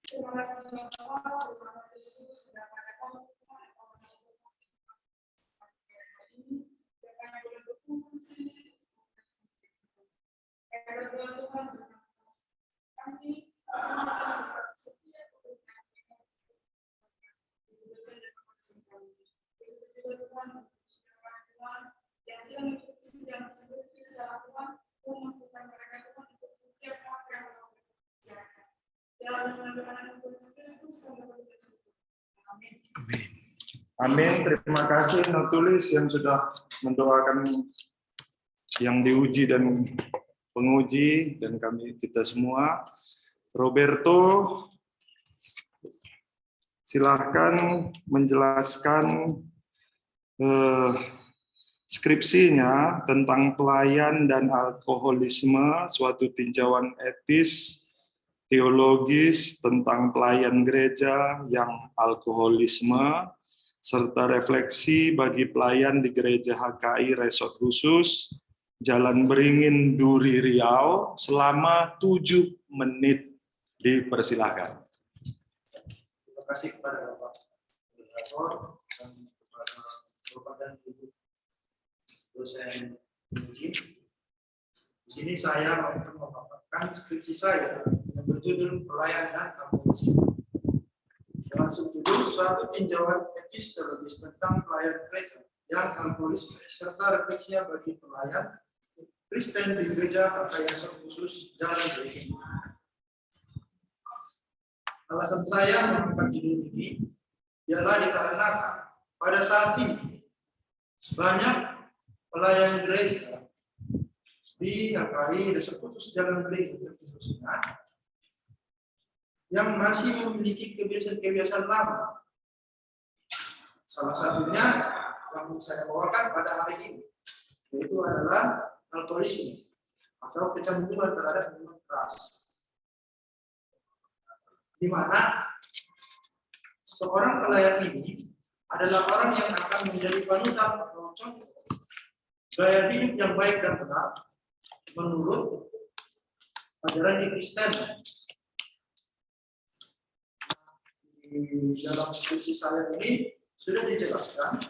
Terima kasih Bapak, terima kasih Yesus sudah mengadakan ini. Jangan boleh berkumpul di sini. Karena Tuhan kami semakin setia kepada Tuhan yang sedang mengikuti sidang seperti secara Tuhan, memampukan mereka Tuhan untuk setiap apa yang telah dikerjakan. Dalam nama Tuhan Kristus kami bersyukur. Amin. Amin. Amin. Terima kasih Notulis yang sudah mendoakan yang diuji dan penguji dan kita semua. Roberto, silahkan menjelaskan skripsinya tentang pelayan dan alkoholisme, suatu tinjauan etis, teologis tentang pelayan gereja yang alkoholisme, serta refleksi bagi pelayan di gereja HKI Resort Khusus, Jalan Beringin, Duri, Riau, selama 7 menit. Dipersilahkan. Terima kasih kepada Bapak Moderator dan kepada Bapak dan Ibu dosen uji. Di sini saya akan memaparkan skripsi saya yang berjudul Pelayan dan Alkoholisme. Dengan subjudul suatu tinjauan etis teologis tentang pelayan gereja yang alkoholisme serta refleksinya bagi pelayan Kristen di gereja HKI Resort Khusus Jalan Beringin. Alasan saya mengangkat judul ini ialah dikarenakan pada saat ini banyak pelayan gereja di HKI Resort Khusus Jalan Beringin khususnya yang masih memiliki kebiasaan-kebiasaan lama. Salah satunya yang saya bawakan pada hari ini yaitu adalah alkoholisme atau kecanduan terhadap minuman keras. Di mana seorang pelayan ini adalah orang yang akan menjadi panutan atau contoh gaya hidup yang baik dan benar menurut ajaran di Kristen. Di dalam skripsi saya ini sudah dijelaskan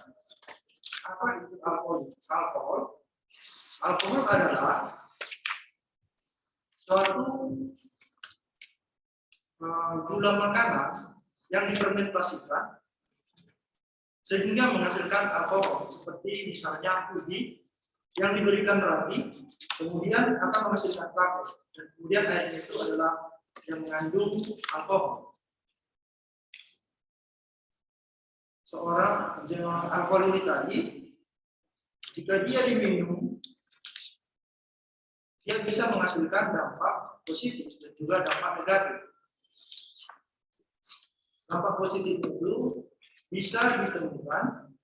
apa itu alkohol. Alkohol adalah suatu gula makanan yang difermentasikan sehingga menghasilkan alkohol, seperti misalnya ubi yang diberikan ragi kemudian akan menghasilkan alkohol, dan kemudian airnya itu adalah yang mengandung alkohol. Seorang alkohol ini tadi jika dia diminum dia bisa menghasilkan dampak positif dan juga dampak negatif. Dampak positif itu bisa ditemukan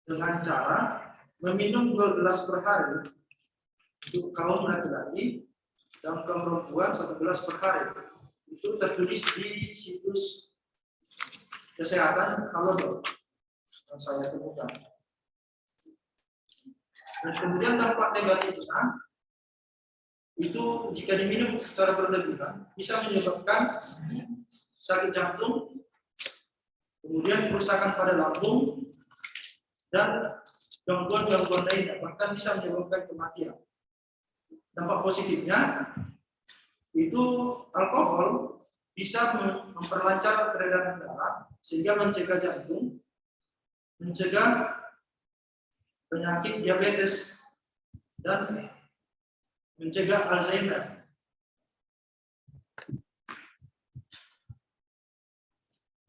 dengan cara meminum 2 gelas per hari untuk kaum laki-laki dan kaum perempuan 1 gelas per hari. Itu tertulis di situs kesehatan Halodoc yang saya temukan. Dan kemudian dampak negatifnya itu jika diminum secara berlebihan bisa menyebabkan sakit jantung, kemudian kerusakan pada lambung, dan gangguan-gangguan lainnya, bahkan bisa menyebabkan kematian. Dampak positifnya itu alkohol bisa memperlancar peredaran darah sehingga mencegah jantung, mencegah penyakit diabetes, dan mencegah Alzheimer.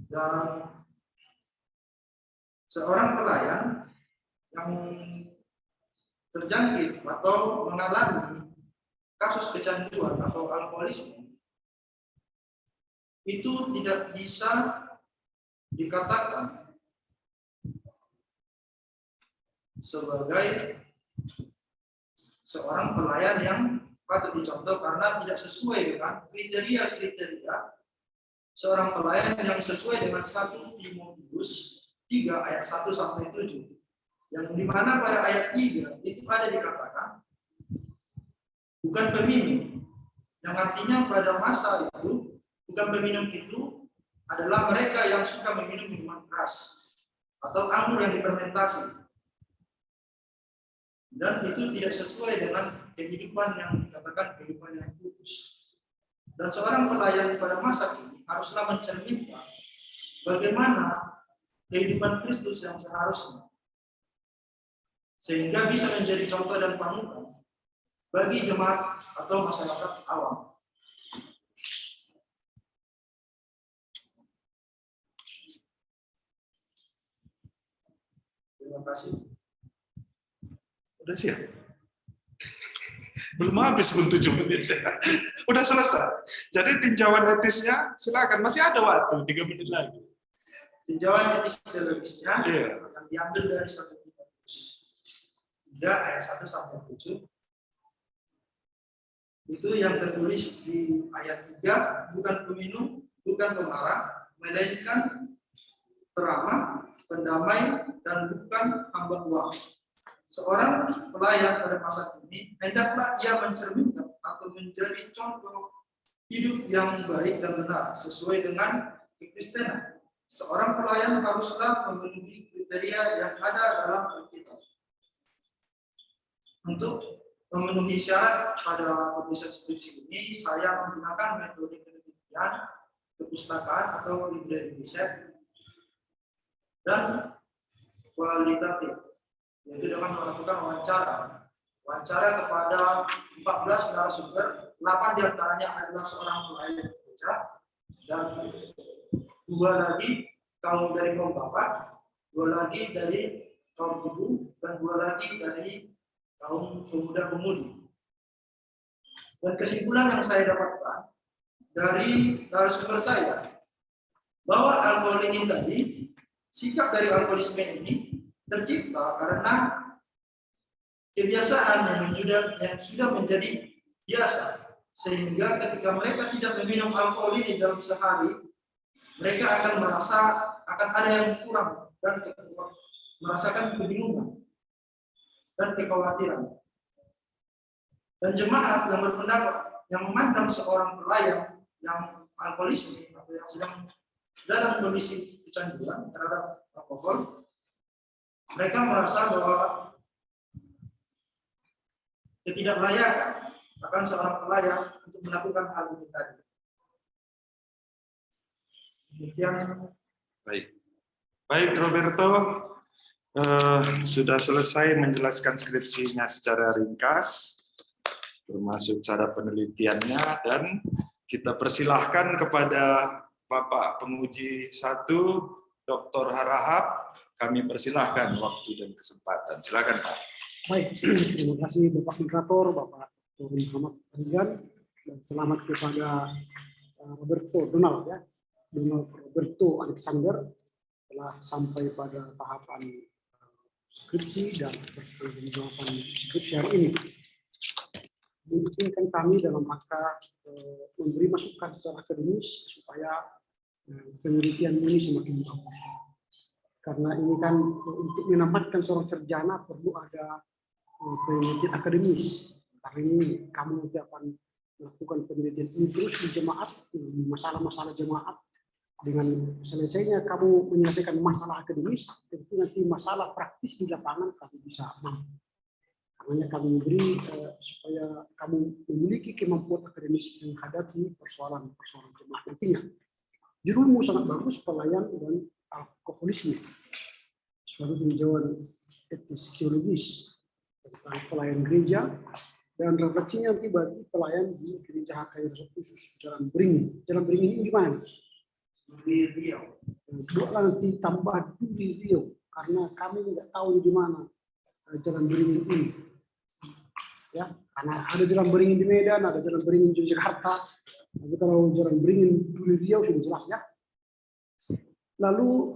Dan seorang pelayan yang terjangkit atau mengalami kasus kecanduan atau alkoholisme itu tidak bisa dikatakan sebagai seorang pelayan yang patut dicontoh karena tidak sesuai dengan kriteria-kriteria seorang pelayan yang sesuai dengan 1 Timotius 3 ayat 1 sampai 7. Yang dimana pada ayat 3 itu ada dikatakan bukan peminum Yang artinya pada masa itu, bukan peminum itu adalah mereka yang suka meminum minuman keras atau anggur yang difermentasi. Dan itu tidak sesuai dengan kehidupan yang dikatakan kehidupan yang kudus. Dan seorang pelayan pada masa ini haruslah mencerminkan bagaimana kehidupan Kristus yang seharusnya, sehingga bisa menjadi contoh dan panutan bagi jemaat atau masyarakat awam. Terima kasih. Udah siap? Belum habis pun 7 menit. Udah selesai. Jadi tinjauan etisnya silakan, masih ada waktu 3 menit lagi. Tinjauan etis teologisnya Iya. akan diambil dari 1 Timotius 3 ayat 1 sampai 7. Itu yang tertulis di ayat 3, bukan peminum, bukan pemarah, melainkan peramah, pendamai, dan bukan hamba uang. Seorang pelayan pada masa ini hendaklah ia mencerminkan atau menjadi contoh hidup yang baik dan benar sesuai dengan kekristenan. Seorang pelayan haruslah memenuhi kriteria yang ada dalam Alkitab. Untuk memenuhi syarat pada penulisan skripsi ini, saya menggunakan metode penelitian, perpustakaan atau library riset, dan kualitatif, yaitu dengan melakukan wawancara kepada 14 narasumber, 8 diantaranya adalah seorang pelayan gereja, dan 2 lagi dari kaum bapak, 2 lagi dari kaum ibu, dan 2 lagi dari kaum pemuda-pemudi. Dan kesimpulan yang saya dapatkan dari narasumber saya, bahwa alkohol ini tadi, sikap dari alkoholisme ini tercipta karena kebiasaan yang sudah menjadi biasa, sehingga ketika mereka tidak meminum alkohol ini dalam sehari, mereka akan merasa akan ada yang kurang dan merasakan kebingungan dan kekhawatiran. Dan jemaat yang berpendapat, yang memandang seorang pelayan yang alkoholisme atau yang sedang dalam kondisi kecanduan terhadap alkohol, mereka merasa bahwa ketidaklayakan akan seorang pelayan untuk melakukan hal ini tadi. Demikian. Baik Roberto, sudah selesai menjelaskan skripsinya secara ringkas, termasuk cara penelitiannya, dan kita persilahkan kepada Bapak Penguji 1, Dr. Harahap. Kami persilahkan waktu dan kesempatan. Silakan Pak. Baik, terima kasih Bapak Moderator, Bapak Dr. Muhammad Rizwan, dan selamat kepada Donald Roberto Alexander telah sampai pada tahapan skripsi dan pertanggungjawaban skripsi hari ini. Memungkinkan kami dalam rangka memberi masukan secara akademis supaya penelitian ini semakin bagus. Karena ini kan untuk menampakkan seorang sarjana perlu ada penelitian akademis. Hari ini kami nanti akan melakukan penelitian ini terus di jemaat, masalah-masalah jemaat. Dengan selesainya kamu menyelesaikan masalah akademis, tentu nanti masalah praktis di lapangan kamu bisa mampu. Makanya kami memberi supaya kamu memiliki kemampuan akademis menghadapi persoalan-persoalan jemaat nantinya. Judulmu sangat bagus, pelayan dan alkoholisme. Suatu tinjauan etis teologis tentang pelayan gereja dan refleksinya nanti bagi pelayan di gereja HKI Resort Khusus Jalan Beringin. Jalan Beringin ini di mana? Duri Riau. Kedua nanti tambah Duri Riau karena kami tidak tahu di mana Jalan Beringin ini. Ya, karena ada Jalan Beringin di Medan, ada Jalan Beringin di Jakarta. Tapi kalau Jalan Beringin Duri Riau sudah jelas ya. Lalu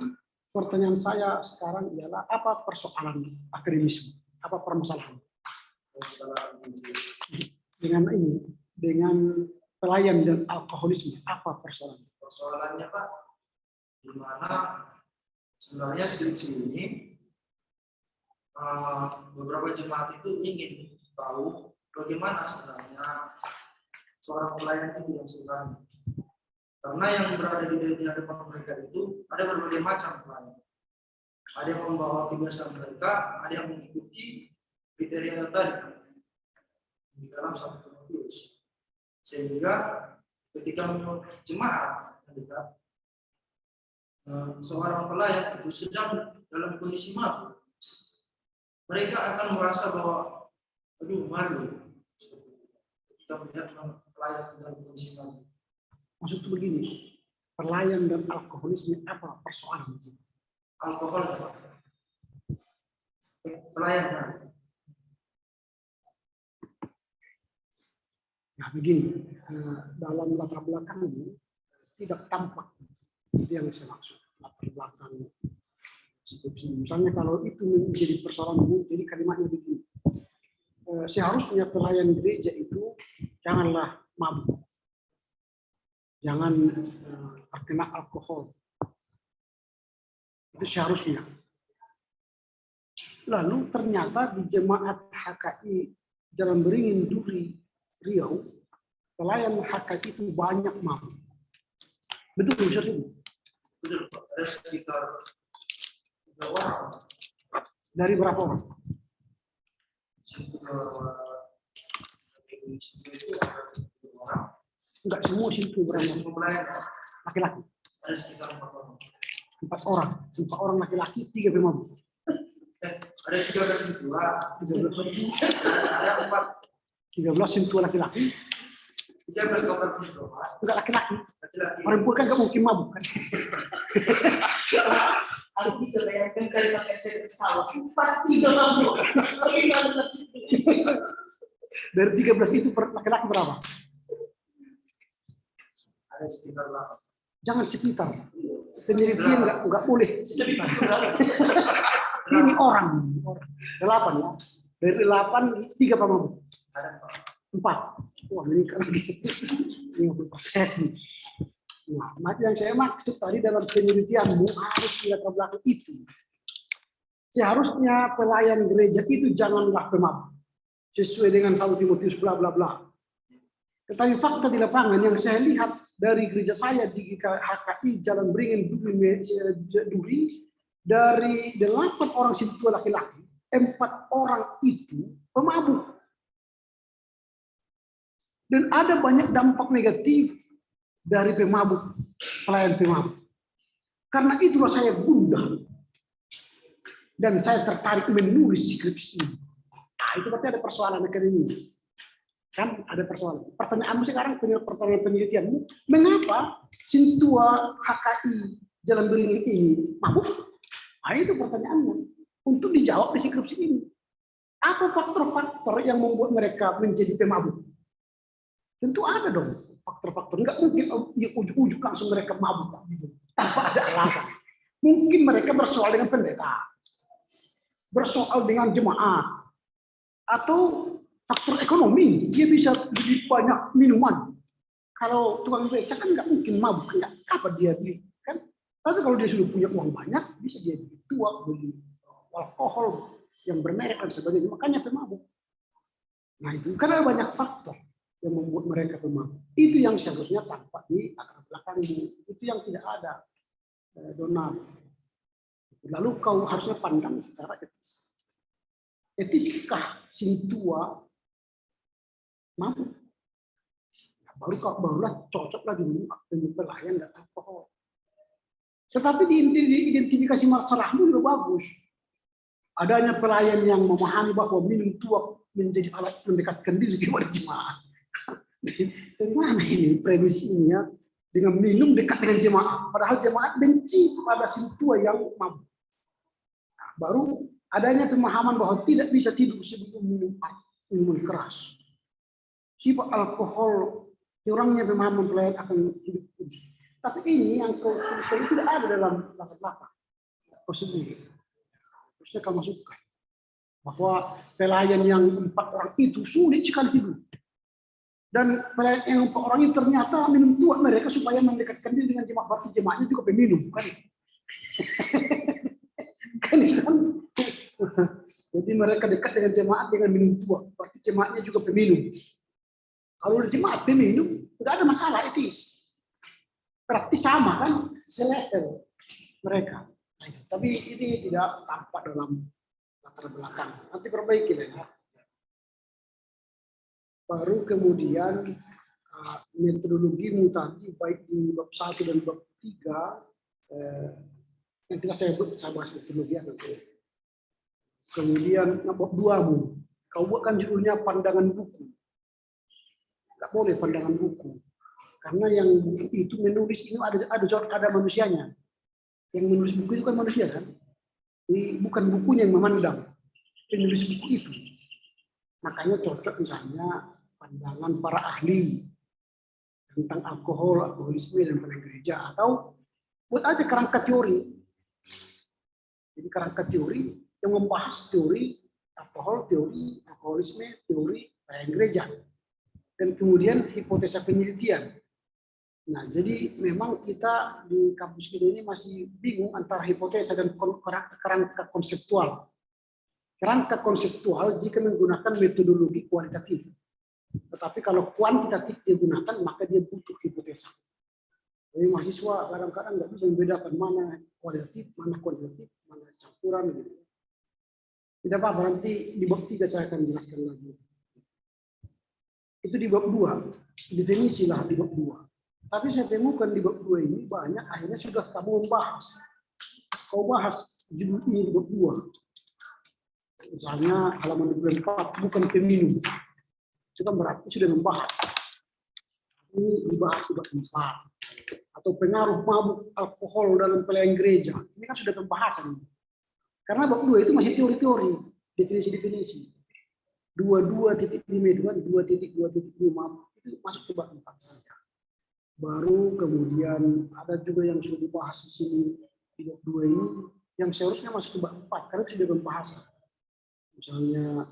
pertanyaan saya sekarang ialah apa persoalan akademis? Apa permasalahan? Dengan pelayan dan alkoholisme, apa persoalan? Persoalannya Pak, di mana sebenarnya skripsi ini beberapa jemaat itu ingin tahu bagaimana sebenarnya seorang pelayan itu yang sebenarnya. Karena yang berada di hadapan mereka itu ada berbagai macam pelayan. Ada yang membawa kebiasaan mereka, ada yang mengikuti kriteria tadi di dalam 1 Timotius. Sehingga ketika menurut jemaat, seorang pelayan itu sedang dalam kondisi mabuk, mereka akan merasa bahwa aduh malu ketika melihat pelayan dalam kondisi mabuk. Maksudnya begini, pelayan dan alkoholisme apa persoalan di sini? Alkohol, pelayan. Nah begini, dalam latar belakang ini tidak tampak, itu yang saya maksud, latar belakang. Misalnya kalau itu menjadi persoalan umum, jadi kalimatnya begini, seharusnya pelayan gereja itu janganlah mabuk, jangan terkena alkohol, itu seharusnya. Lalu ternyata di jemaat HKI Jalan Beringin Duri Riau, pelayan HKI itu banyak mabuk. Betul, Ustaz? Betul, ada sekitar 3 orang. Dari berapa orang? Enggak semua situ berapa? Laki-laki. Ada sekitar 4 orang. 4 orang. 4 orang laki-laki, 3 pemabuk. Ada 13 sentuhan. Ada 4. 13 sentuhan laki-laki. 13 total sentuhan. Enggak laki-laki. Laki-laki. Perempuan kan enggak mungkin mabuk kan? Aku bisa bayangkan kali pakai saya bersawah. 4 mabuk. Dari 13 itu laki-laki berapa? Ada sekitar 8. Jangan sekitar. Penyelidikan enggak boleh sekitar. Ini orang. 8 ya. Dari 8, 3 pemabuk. Ada 4. Wah, meningkat lagi 50%. Nah, yang saya maksud tadi dalam penelitianmu harus di latar belakang itu. Seharusnya pelayan gereja itu janganlah pemabuk. Sesuai dengan 1 Timotius bla bla bla. Tetapi fakta di lapangan yang saya lihat dari gereja saya di HKI Jalan Beringin Duri, dari 8 orang sentuhan laki-laki, 4 orang itu pemabuk. Dan ada banyak dampak negatif dari pemabuk, pelayan pemabuk. Karena itulah saya gundah. Dan saya tertarik menulis skripsi ini. Nah, itu berarti ada persoalan akademis. Kan ada persoalan. Pertanyaanmu sekarang, pertanyaan penelitianmu, mengapa sentua HKI Jalan Beringin ini mabuk? Nah, itu pertanyaannya. Untuk dijawab di skripsi ini. Apa faktor-faktor yang membuat mereka menjadi pemabuk? Tentu ada dong faktor-faktor. Enggak mungkin ujuk-ujuk langsung mereka mabuk gitu, tanpa ada alasan. Mungkin mereka bersoal dengan pendeta, bersoal dengan jemaat, atau faktor ekonomi. Dia bisa beli banyak minuman. Kalau tukang beca kan nggak mungkin mabuk, nggak apa dia beli kan. Tapi kalau dia sudah punya uang banyak, bisa dia beli tua, beli alkohol yang bermerek dan sebagainya. Makanya pemabuk. Nah itu karena banyak faktor yang membuat mereka pemabuk. Itu yang seharusnya tampak di latar belakang ini. Itu yang tidak ada, Donald. Lalu kau harusnya pandang secara etis. Etiskah sintua mabuk? Nah, barulah cocok lagi minum pelayan dan alkohol. Tetapi di identifikasi masalahmu juga bagus. Adanya pelayan yang memahami bahwa minum tua menjadi alat mendekatkan diri kepada jemaat. Dari mana ini premis ini ya? Dengan minum dekat dengan jemaat. Padahal jemaat benci kepada sintua yang mabuk. Nah, baru adanya pemahaman bahwa tidak bisa tidur sebelum minum minuman keras. Sifat alkohol, kurangnya pemahaman pelayan akan hidup kudus. Tapi ini yang kau tuliskan itu tidak ada dalam latar belakang. Kau sendiri. Terusnya kau masukkan bahwa pelayan yang 4 orang itu sulit sekali tidur. Dan pelayan yang 4 orang itu ternyata minum tua mereka supaya mendekatkan diri dengan jemaat. Berarti jemaatnya juga peminum, kan? kan? Jadi mereka dekat dengan jemaat dengan minum tua. Berarti jemaatnya juga peminum. Kalau di jemaat peminum nggak ada masalah etis. Praktis sama kan selevel mereka. Nah, itu. Tapi ini tidak tampak dalam latar belakang. Nanti perbaiki ya. Baru kemudian metodologimu tadi baik di bab 1 dan bab 3 nanti saya bahas metodologi nanti. Kemudian bab 2mu, kau buatkan judulnya pandangan buku. Nggak boleh pandangan buku. Karena yang buku itu menulis ini ada manusianya. Yang menulis buku itu kan manusia kan. Ini bukan bukunya yang memandang, penulis buku itu. Makanya cocok misalnya pandangan para ahli tentang alkohol, alkoholisme dan peran gereja, atau buat aja kerangka teori. Jadi kerangka teori yang membahas teori alkohol, teori alkoholisme, teori peran gereja, dan kemudian hipotesa penelitian. Nah, jadi memang kita di kampus kita ini masih bingung antara hipotesa dan kerangka konseptual. Kerangka konseptual jika menggunakan metodologi kualitatif. Tetapi kalau kuantitatif digunakan, maka dia butuh hipotesa. Jadi mahasiswa kadang-kadang nggak bisa membedakan mana kualitatif, mana kuantitatif, mana campuran. Gitu. Tidak apa-apa, nanti di bab 3 saya akan jelaskan lagi. Itu di bab 2, definisi lah di bab 2. Tapi saya temukan di bab 2 ini banyak akhirnya sudah kamu membahas. Kau bahas judul ini di bab 2. Misalnya halaman 24, bukan peminum. Itu kan berarti sudah membahas. Ini dibahas di bab 4. Atau pengaruh mabuk alkohol dalam pelayanan gereja. Ini kan sudah pembahasan. Karena bab 2 itu masih teori-teori, definisi-definisi. 22.5 itu kan 2.2.5 itu masuk ke bab 4 saja. Baru kemudian ada juga yang sudah dibahas di sini di bab 2 ini yang seharusnya masuk ke bab 4 karena sudah pembahasan. Misalnya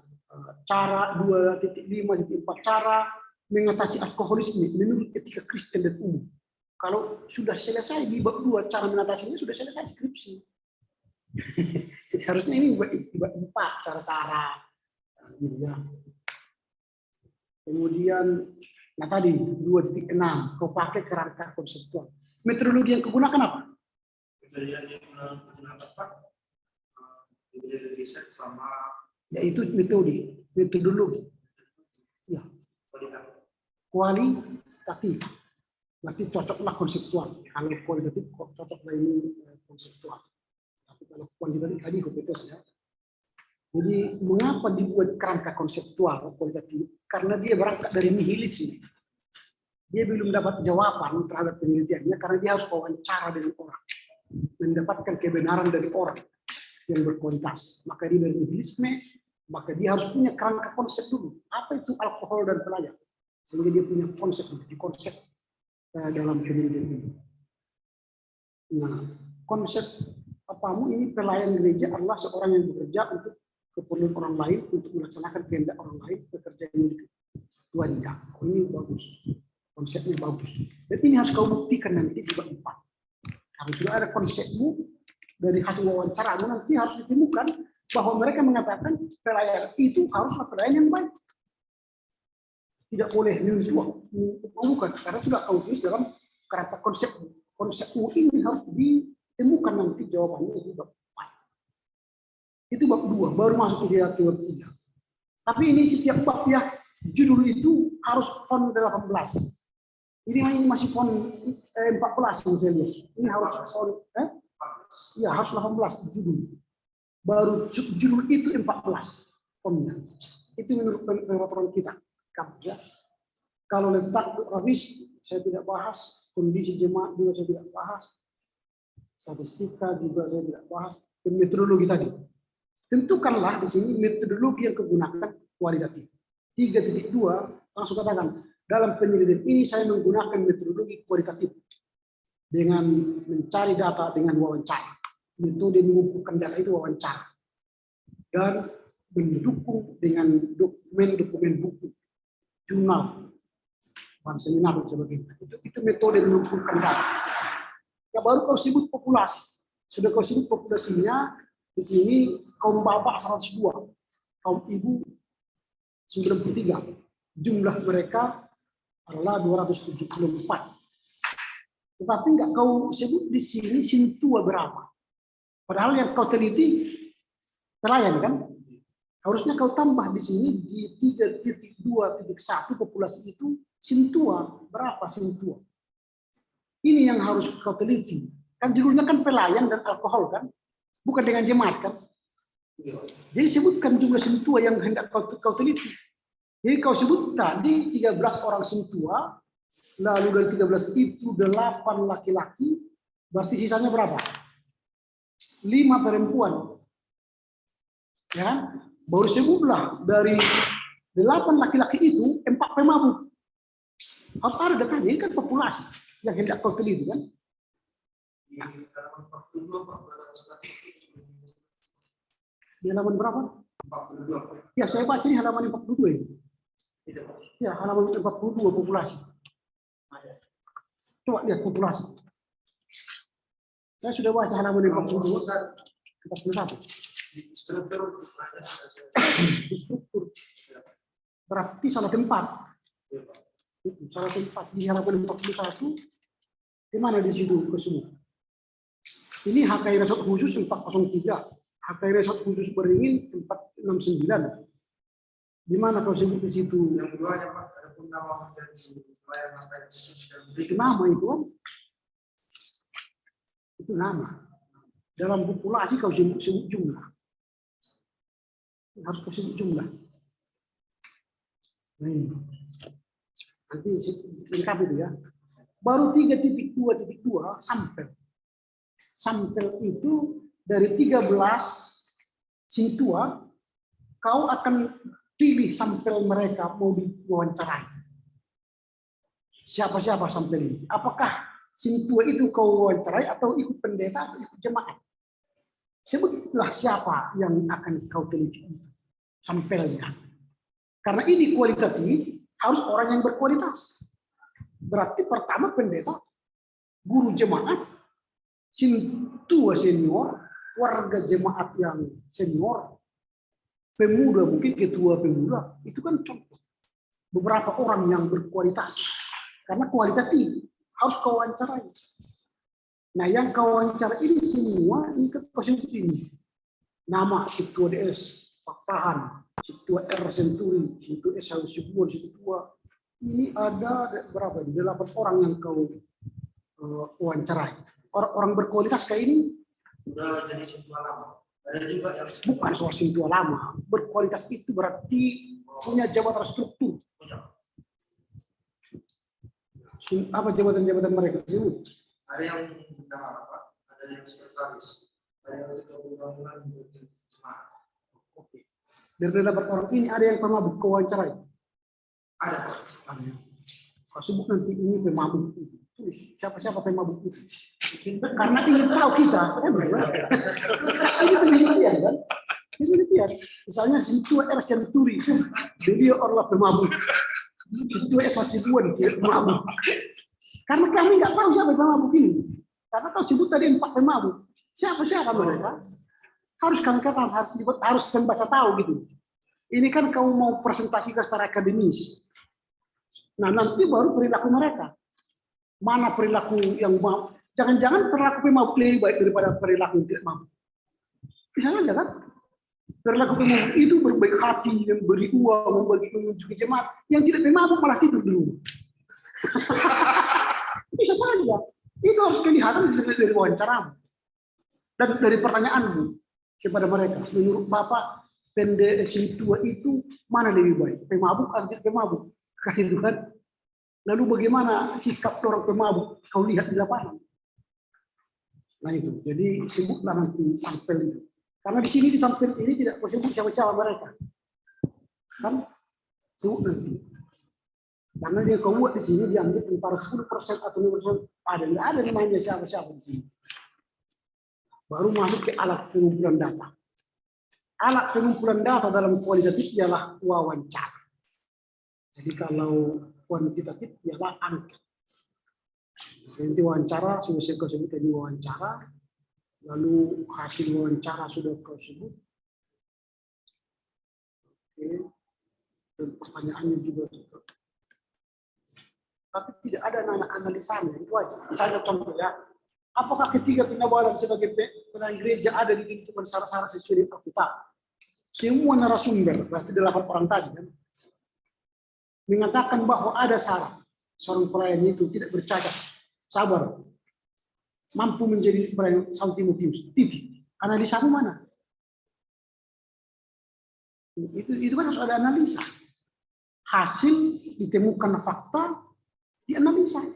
cara 2.5.4 cara mengatasi alkoholisme menurut etika Kristen dan umum. Kalau sudah selesai di bab 2 cara mengatasinya sudah selesai skripsi. Jadi harusnya ini di bab 4 cara-cara gitu ya. Kemudian nah tadi 2.6 kau pakai kerangka konseptual. Metodologi yang digunakan apa? Metodologi yang digunakan Pak, metode riset sama Yaitu metodologi. Ya. Kualitatif. Berarti cocoklah konseptual. Kalau kualitatif cocoklah ini konseptual. Tapi kalau kuantitatif tadi kompetensi ya. Jadi mengapa dibuat kerangka konseptual kualitatif? Karena dia berangkat dari nihilisme. Dia belum dapat jawaban terhadap penelitiannya karena dia harus wawancara dengan orang, mendapatkan kebenaran dari orang yang berkualitas. Maka dia dari nihilisme, maka dia harus punya kerangka konsep dulu. Apa itu alkohol dan pelayan? Sehingga dia punya konsep dalam penelitian ini. Nah, konsep apamu ini pelayan gereja adalah seorang yang bekerja untuk keperluan orang lain, untuk melaksanakan kehendak orang lain, bekerja untuk Tuhannya. Oh, ini bagus, konsepnya bagus. Dan ini harus kau buktikan nanti di bab 4. Kalau sudah ada konsepmu dari hasil wawancaramu nanti harus ditemukan bahwa mereka mengatakan pelayan itu haruslah pelayan yang baik. Tidak boleh bukan karena sudah kau tulis dalam kerangka konsepmu ini harus ditemukan nanti jawabannya di bab 4. Itu bab 2 baru masuk ke bab 3. Tapi ini setiap bab ya judul itu harus font 18. Ini masih font 14 yang saya lihat. Ini harus font ya harus 18 judul. Baru judul itu 14 fontnya. Itu menurut peraturan kita. Ya. Kalau letak habis saya tidak bahas, kondisi jemaat juga saya tidak bahas, statistika juga saya tidak bahas, dan metodologi tadi. Tentukanlah di sini metodologi yang digunakan kualitatif. 3.2 langsung katakan dalam penelitian ini saya menggunakan metodologi kualitatif dengan mencari data dengan wawancara. Metode mengumpulkan data itu wawancara dan mendukung dengan dokumen-dokumen buku, jurnal, bahan seminar dan sebagainya. Itu metode mengumpulkan data. Ya baru kau sebut populasi. Sudah kau sebut populasinya, di sini kaum bapak 102, kaum ibu 93. Jumlah mereka adalah 274. Tetapi nggak kau sebut di sini Sintua berapa. Padahal yang kau teliti pelayan kan? Harusnya kau tambah di sini di 3.2.1 populasi itu Sintua berapa Sintua. Ini yang harus kau teliti. Kan judulnya kan pelayan dan alkohol kan? Bukan dengan jemaat kan? Jadi sebutkan jumlah Sintua yang hendak kau teliti. Jadi kau sebut tadi 13 orang Sintua, lalu dari 13 itu 8 laki-laki, berarti sisanya berapa? 5 perempuan. Ya kan? Baru sebutlah dari 8 laki-laki itu 4 pemabuk. Harus ada datanya, ini kan populasi yang hendak kau teliti kan? Di halaman 42 Pak, Di halaman berapa? 42. Ya, saya baca di halaman 42 ini. Tidak, Pak. Ya, halaman 42 populasi. Coba lihat populasi. Saya sudah baca halaman 42, 41. Di struktur ada Di struktur. Berarti salah tempat. ya, Pak. Salah tempat di halaman 41. Di mana di situ tersebut? Ini HKI Resort khusus 403. HKI Resort khusus Beringin 469. Di mana kau sebut di situ? Yang kedua ya Pak, ada pun nama menjadi pelayan apa Itu nama itu kan? Itu nama. Dalam populasi kau sebut jumlah. Harus kau sebut jumlah. Nah, ini. Nanti lengkap itu ya. Baru 3.2.2 sampel. Sampel itu dari 13 Sintua, kau akan pilih sampel mereka mau diwawancarai. Siapa-siapa sampel ini? Apakah Sintua itu kau wawancarai atau ikut pendeta atau ikut jemaat? Sebutlah siapa yang akan kau teliti sampelnya. Karena ini kualitatif, harus orang yang berkualitas. Berarti pertama pendeta, guru jemaat, Sintua senior, warga jemaat yang senior, pemuda mungkin ketua pemuda, itu kan contoh beberapa orang yang berkualitas. Karena kualitatif harus kau wawancarai. Nah, yang kau wawancara ini semua ini kekosongan ini. Nama Ketua DS Pakpahan, Ketua R Senturi, Ketua S Hausibuan, Ketua ini ada berapa? 8 orang yang kau wawancarai. Orang berkualitas kayak ini udah jadi Sintua lama. Ada juga yang bukan soal Sintua lama. Berkualitas itu berarti punya jabatan struktur. punya. Apa jabatan-jabatan mereka tersebut? Ada yang bendahara Pak, ada yang sekretaris, ada yang ketua pembangunan bagi jemaat. Oke. Dari 8 orang ini ada yang pemabuk kau wawancarai? Ada Pak. Ada. Kau sebut nanti ini pemabuk. Tulis siapa-siapa pemabuk itu. Karena ingin tahu kita. Ini penelitian kan? Ini penelitian. Misalnya Sintua R Senturi, beliau adalah pemabuk. Sintua S Hausibuan dia pemabuk. Karena kami nggak tahu siapa pemabuk ini. Karena kau sebut tadi 4 pemabuk. Siapa mereka? Harus kami katakan, harus pembaca tahu gitu. Ini kan kau mau presentasikan secara akademis. Nah, nanti baru perilaku mereka. Mana perilaku yang mau? Jangan-jangan perilaku pemabuk lebih baik daripada perilaku tidak mabuk. Bisa saja kan? Perilaku pemabuk itu berbaik hati, memberi uang, membagi mengunjungi jemaat. Yang tidak pemabuk malah tidur di rumah. Bisa saja. Itu harus kelihatan dari wawancaramu dan dari pertanyaanmu kepada mereka. Menurut Bapak, Sintua itu mana lebih baik? Pemabuk atau tidak pemabuk? Kasih Tuhan. Lalu bagaimana sikap orang pemabuk? Kau lihat di lapangan. Nah itu, jadi sebutlah nanti sampel itu. Karena di sini di sampel ini tidak sebut siapa-siapa mereka. Kan? Sebut nanti. Karena dia kau buat di sini diambil antara 10% atau 5%. Nggak ada namanya siapa-siapa di sini. Baru masuk ke alat pengumpulan data. Alat pengumpulan data dalam kualitatif ialah wawancara. Jadi kalau kuantitatif ialah angka. Nanti wawancara sudah saya sebut tadi wawancara, lalu hasil wawancara sudah kau sebut. Oke, dan pertanyaannya juga. tapi tidak ada anak analisanya. Itu aja. Misalnya contoh ya, apakah ketiga pendawalan sebagai pelayan gereja ada di kehidupan syarat-syarat sesuai dengan Alkitab? Semua narasumber, berarti 8 orang tadi kan, mengatakan bahwa ada syarat seorang pelayan itu tidak bercacat, sabar, mampu menjadi pelayan Saul Timotius. Titik. Analisamu mana? Itu kan harus ada analisa. Hasil ditemukan fakta, dianalisa.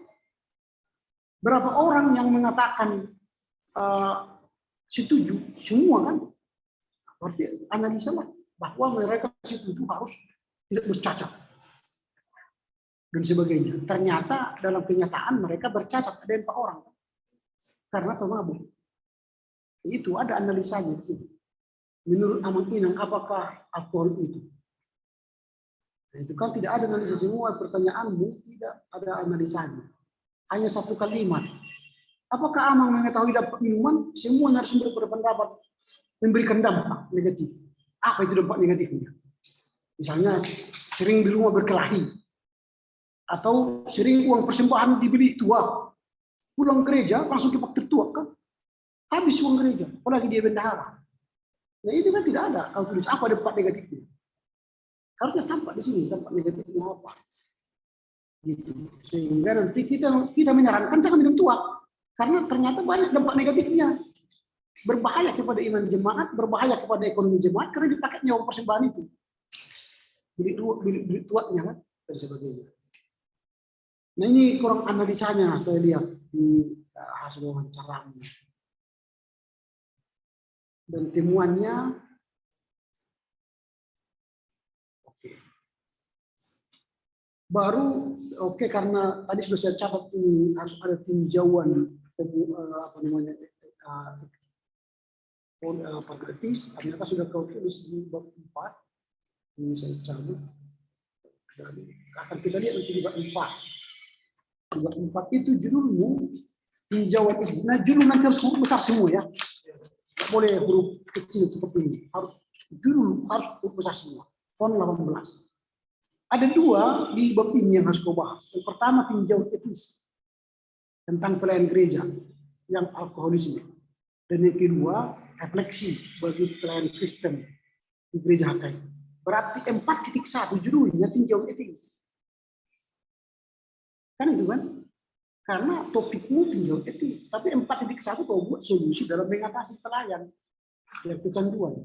Berapa orang yang mengatakan setuju? Semua kan? Berarti analisa lah bahwa mereka setuju harus tidak bercacat dan sebagainya. Ternyata dalam kenyataan mereka bercacat, ada 4 orang karena pemabuk. Itu ada analisanya di situ. Menurut Aman Inang, apakah alkohol itu? Nah, itu kan tidak ada analisa. Semua pertanyaanmu tidak ada analisanya. Hanya satu kalimat. Apakah Amang mengetahui dampak minuman? Semua narasumber berpendapat memberikan dampak negatif. Apa itu dampak negatifnya? Misalnya sering di rumah berkelahi, atau sering uang persembahan dibeli tua, pulang gereja langsung cepat tertua kan? Habis uang gereja, apalagi dia bendahara. Nah itu kan tidak ada. Kalau tulis apa dampak negatifnya? Harusnya tampak di sini dampak negatifnya apa. Gitu. Sehingga nanti kita menyarankan jangan minum tua, karena ternyata banyak dampak negatifnya. Berbahaya kepada iman jemaat, berbahaya kepada ekonomi jemaat karena dipakainya uang persembahan itu. Beli tuanya kan dan sebagainya. Nah ini kurang analisanya saya lihat di hasil wawancara. Dan temuannya oke. Baru oke, karena tadi sudah saya catat ini harus ada tinjauan apa namanya etis, ternyata sudah kau tulis di bab 4. Ini saya cabut. Dan akan kita lihat nanti di bab 4. Di bab 4 itu judulmu tinjauan etis. Nah judul nanti harus huruf besar semua ya. Tidak boleh huruf kecil seperti ini. Judul harus huruf besar semua. Font 18. Ada 2 di bab ini yang harus kau bahas. Yang pertama tinjauan etis tentang pelayan gereja yang alkoholisme. Dan yang kedua refleksi bagi pelayan Kristen di gereja HKI. Berarti 4.1 judulnya tinjauan etis. Kan itu kan? Karena topikmu tinjauan etis. Tapi 4.1 kau buat solusi dalam mengatasi pelayan yang kecanduan.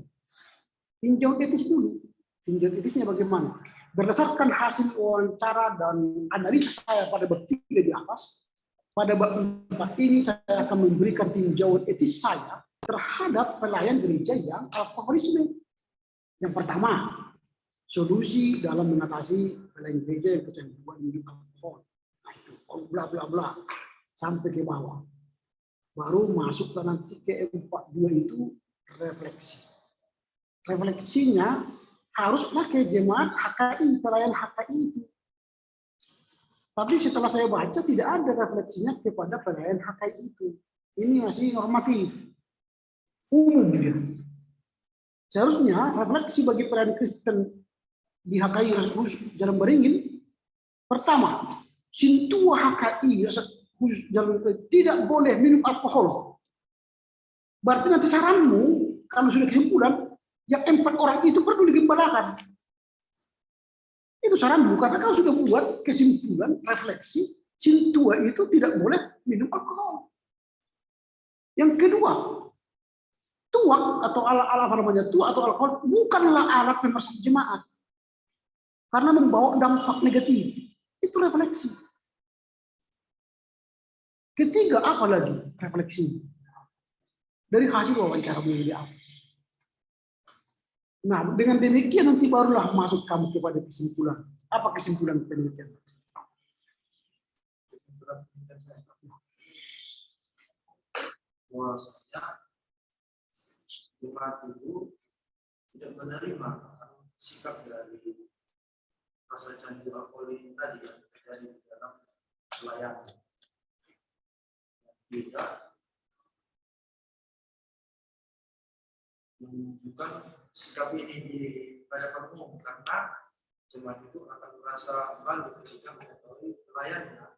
Tinjauan etis dulu. Tinjauan etisnya bagaimana? Berdasarkan hasil wawancara dan analisa saya pada bab 3 di atas, pada bab 4 ini saya akan memberikan tinjauan etis saya terhadap pelayan gereja yang alkoholisme. Yang pertama, solusi dalam mengatasi pelayan gereja yang kecanduan minum alkohol. Nah itu, bla bla bla sampai ke bawah. Baru masuk ke nanti ke 42 itu refleksi. Refleksinya harus pakai jemaat HKI, pelayan HKI itu. Tapi setelah saya baca tidak ada refleksinya kepada pelayan HKI itu. Ini masih normatif, umum dia. Seharusnya refleksi bagi pelayan Kristen di HKI Jalan Beringin, pertama, Sintua HKI Jalan Beringin tidak boleh minum alkohol. Berarti nanti saranmu kalau sudah kesimpulan, yang 4 orang itu perlu digembalakan. Itu saranmu, karena kau sudah buat kesimpulan, refleksi, Sintua itu tidak boleh minum alkohol. Yang kedua, tuak atau apa namanya, tuak atau alkohol bukanlah alat pemersatu jemaat karena membawa dampak negatif. Itu refleksi. Ketiga, apa lagi refleksi dari hasil wawancara yang di atas. Nah, dengan demikian nanti barulah masuk kamu kepada kesimpulan. Apa kesimpulan penelitian? Kesimpulan penelitian saya bahwasanya jemaat itu tidak menerima sikap dari rasa candu alkohol tadi yang terjadi di dalam pelayanan. Juga menunjukkan sikap ini di hadapan umum karena jemaat itu akan merasa malu ketika mengetahui pelayannya.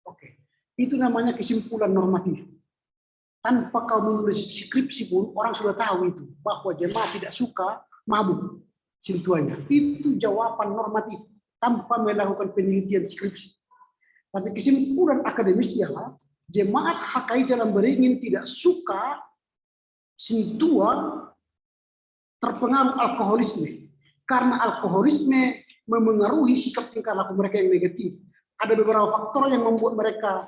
Oke, itu namanya kesimpulan normatif. Tanpa kau menulis skripsi pun orang sudah tahu itu bahwa jemaat tidak suka mabuk sentuhannya. Itu jawaban normatif tanpa melakukan penelitian skripsi. Tapi kesimpulan akademis ialah jemaat HKI Jalan Beringin tidak suka sentuhan terpengaruh alkoholisme. Karena alkoholisme memengaruhi sikap tingkah laku mereka yang negatif. Ada beberapa faktor yang membuat mereka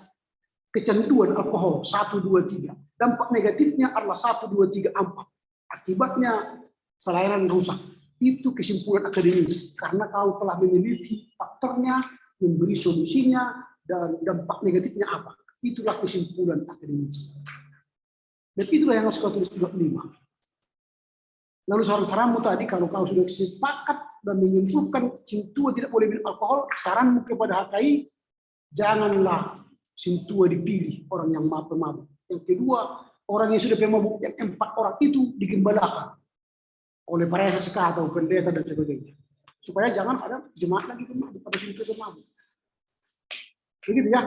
kecanduan alkohol 1, 2, 3. Dampak negatifnya adalah 1, 2, 3, 4. Akibatnya pelayanan rusak. Itu kesimpulan akademis karena kau telah meneliti faktornya, memberi solusinya, dan dampak negatifnya apa. Itulah kesimpulan akademis. Dan itulah yang harus kau tulis 25. Lalu saran-saranmu tadi, kalau kau sudah sepakat dan menyimpulkan Sintua tidak boleh minum alkohol, saranmu kepada HKI, janganlah Sintua dipilih orang yang pemabuk. Yang kedua, orang yang sudah pemabuk, yang 4 orang itu digembalakan oleh para SSK atau pendeta dan sebagainya. Supaya jangan ada jemaat lagi pemabuk atau Sintua pemabuk. Begitu ya.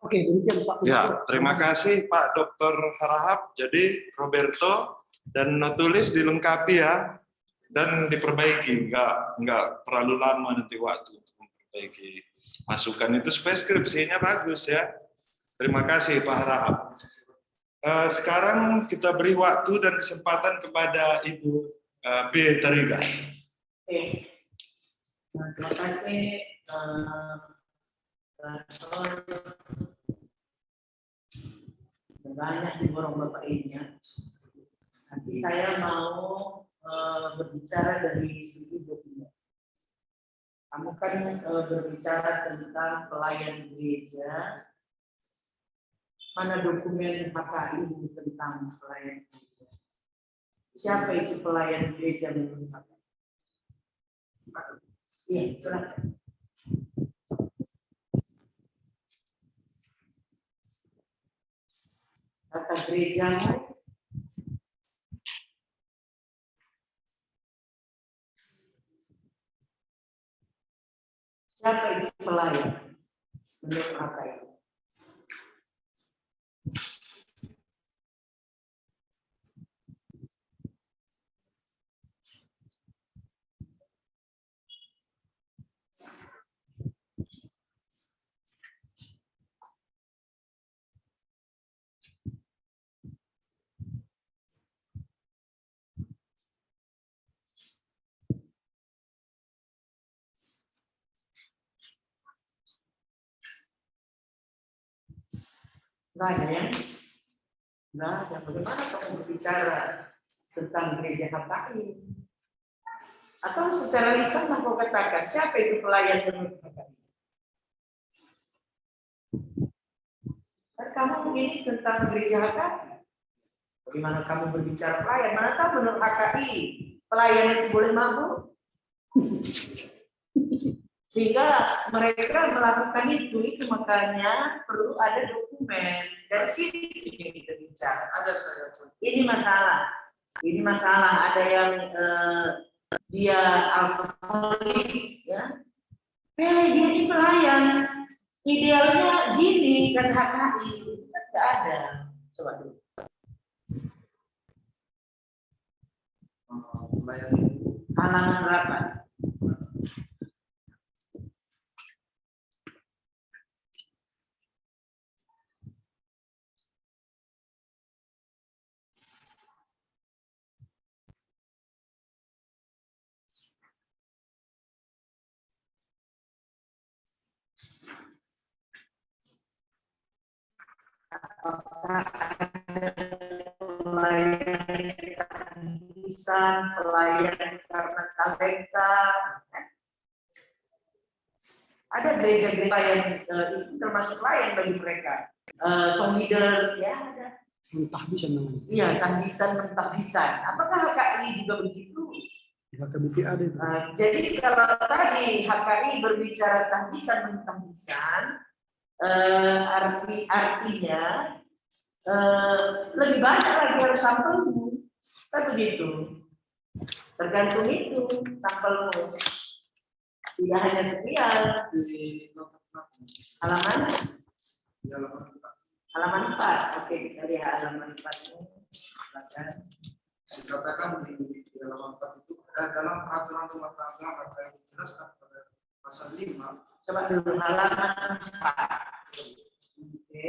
Oke, demikian Pak. Ya, terima kasih Pak Dr. Harahap. Jadi Roberto dan tulis dilengkapi ya, dan diperbaiki. Enggak terlalu lama nanti waktu untuk memperbaiki masukan itu supaya skripsinya bagus ya. Terima kasih Pak Harahap. Sekarang kita beri waktu dan kesempatan kepada Ibu B. Tariga. Oke. Terima kasih. Banyak diborong Bapak ini ya. Nanti saya mau berbicara dari segi dokumen. Kamu kan berbicara tentang pelayan gereja. Mana dokumen HKI tentang pelayan gereja? Siapa itu pelayan gereja menurut HKI? Iya, silakan. Kata gerejamu. Siapa itu pelayan menurut HKI? Nggak ada ya? Nggak ada. Bagaimana kamu berbicara tentang gereja HKI? Atau secara lisan kau katakan, siapa itu pelayan menurut HKI? Dan kamu ini tentang gereja HKI. Bagaimana kamu berbicara pelayan? Mana tahu menurut HKI pelayan itu boleh mabuk? Sehingga mereka melakukan itu makanya perlu ada dokumen. Dari sini kita bicara. Ada saya. Ini masalah. Ada yang dia alkoholik, ya. Dia ini pelayan. Idealnya gini kan HKI, kan nggak ada. Coba dulu. Pelayan itu Halaman berapa? Pelayan lisan, pelayan karena talenta. Ada gereja-gereja yang itu termasuk pelayan bagi mereka. Song leader, ya ada. Mentahbisan namanya. Iya, tahbisan, mentahbisan. Apakah HKI juga begitu? HKBP ada itu. Jadi kalau tadi HKI berbicara tahbisan, mentahbisan, artinya lebih banyak lagi harus sampelmu, kan begitu. Tergantung itu sampelmu. Tidak hanya sekian. di nota Halaman di halaman 4. halaman 4. Oke, kita lihat halaman 4-nya. Silakan. Dikatakan di halaman 4 itu ada dalam peraturan rumah tangga apa yang dijelaskan pada pasal 5. Coba dulu halaman 4. Oke.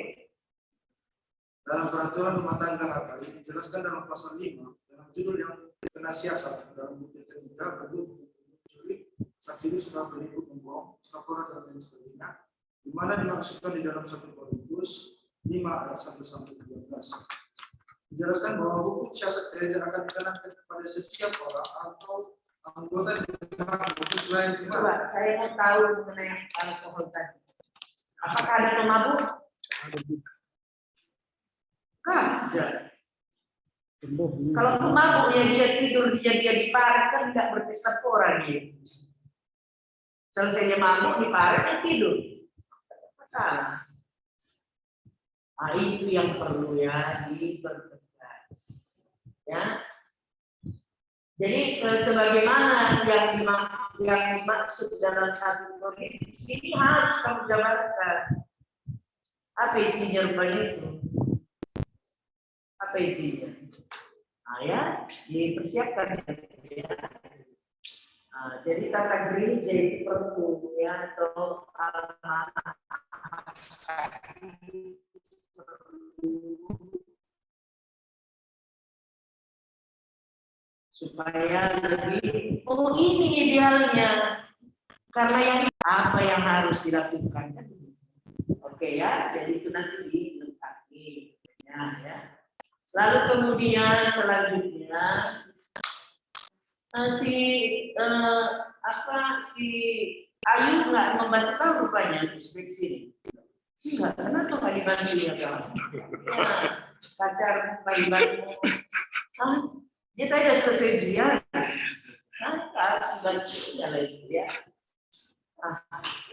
Dalam peraturan rumah tangga HKI dijelaskan dalam pasal 5 dalam judul yang kena siasat dalam bukti ketiga berbentuk mencuri, saksi sudah penipu pembohong, stafora dan lain sebagainya, di mana dimaksudkan di dalam 1 Korintus 5 ayat 1 sampai 13. Dijelaskan bahwa hukum siasat gereja akan dikenakan kepada setiap orang atau anggota jemaat maupun selain jemaat. Coba saya mau tahu mengenai alkohol tadi. Apakah ada pemabuk? Ada. Kalau pemabuknya dia tidur dia diparek kan nggak berpesta orang gitu. Selesai dia mabuk diparek kan tidur. Masalah. Nah, itu yang perlu ya dipertegas. Ya. Jadi sebagaimana yang dimaksud dalam 1 Korintus ini harus kamu jabarkan. Apa isinya rupanya itu? Apa isinya? Nah, ya, dipersiapkan ya. Nah, jadi tata gereja itu perlu ya atau supaya lebih ini idealnya karena yang apa yang harus dilakukan. Oke ya, jadi itu nanti dilengkapi ya. Lalu kemudian selanjutnya si Ayu nggak membantu kamu rupanya inspeksi ini. Enggak, kenapa nggak dibantu ya kamu? Ya, pacar nggak dibantu. Dia tadi udah selesai ujian. Harus dibantunya lagi ya.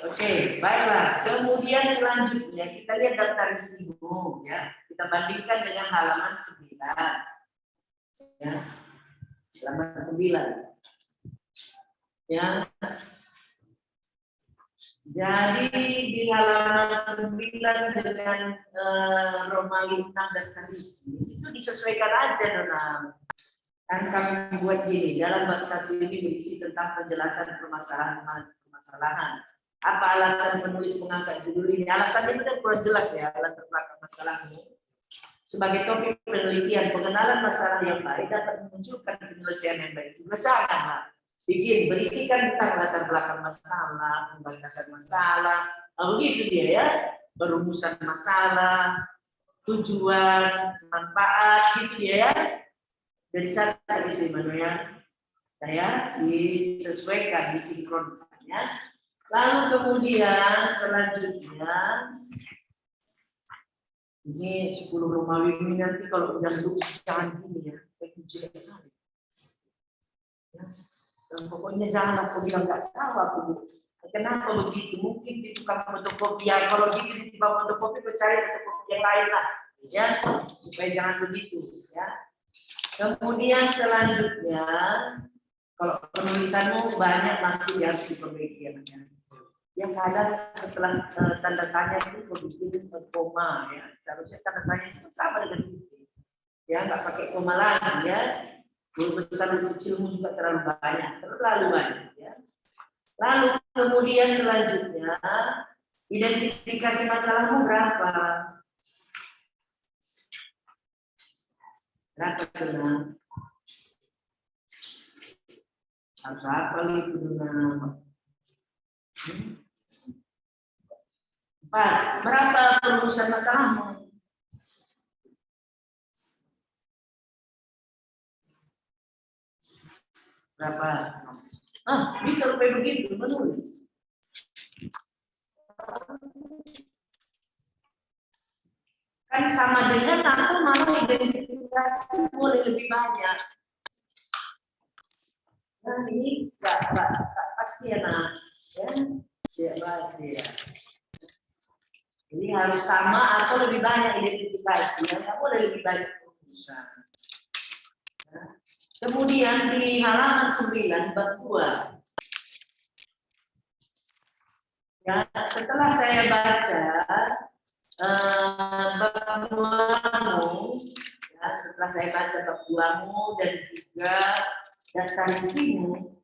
Oke, baiklah. Kemudian selanjutnya kita lihat daftar risiko ya. Kita bandingkan dengan halaman 9. Ya. Halaman 9. Ya. Jadi di halaman 9 dengan Romawi 6 dan risiko itu disesuaikan aja Nona. Kan kami buat gini, dalam bab 1 ini berisi tentang penjelasan permasalahan. Apa alasan penulis mengangkat judul ini? Alasannya itu kurang jelas ya, latar belakang masalah ini. Sebagai topik penelitian, pengenalan masalah yang baik dapat memunculkan penyelesaian yang baik. Janganlah bikin berisikan tentang latar belakang masalah, pembatasan masalah, begitu dia ya, perumusan masalah, tujuan, manfaat, gitu dia ya. Dari cara itu mana ya, disesuaikan, disinkronkan ya. Lalu kemudian selanjutnya ini 10 Romawi ini nanti kalau udah duduk jangan gini ya, jelek sekali. Ya. Dan pokoknya jangan aku bilang nggak tahu aku. Kenapa begitu? Mungkin di tukang fotokopi ya, kalau gitu di tukang fotokopi cari fotokopi yang lain lah, ya supaya jangan begitu ya. Kemudian selanjutnya, kalau penulisanmu banyak masih harus diperbaiki ya. Yang kadang setelah tanda tanya itu begitu koma ya, seharusnya tanda tanya itu sama dengan itu. Ya nggak pakai koma lagi ya. Huruf besar huruf kecilmu juga terlalu banyak ya. Lalu kemudian selanjutnya identifikasi masalahmu berapa? Berapa benar? Harus apa itu benar? 4. Berapa perumusan masalahmu? Berapa? Bisa sampai begitu menulis. Kan sama dengan aku malah identifikasi boleh lebih banyak. Nah ini nggak pasti ya nak, ya tidak pasti ya. Ini harus sama atau lebih banyak identifikasi, ya nggak boleh lebih banyak perumusan. Nah, kemudian di halaman 9 bab 2. Ya, setelah saya baca bab 2-mu, ya, setelah saya baca bab 2-mu dan juga daftar isimu,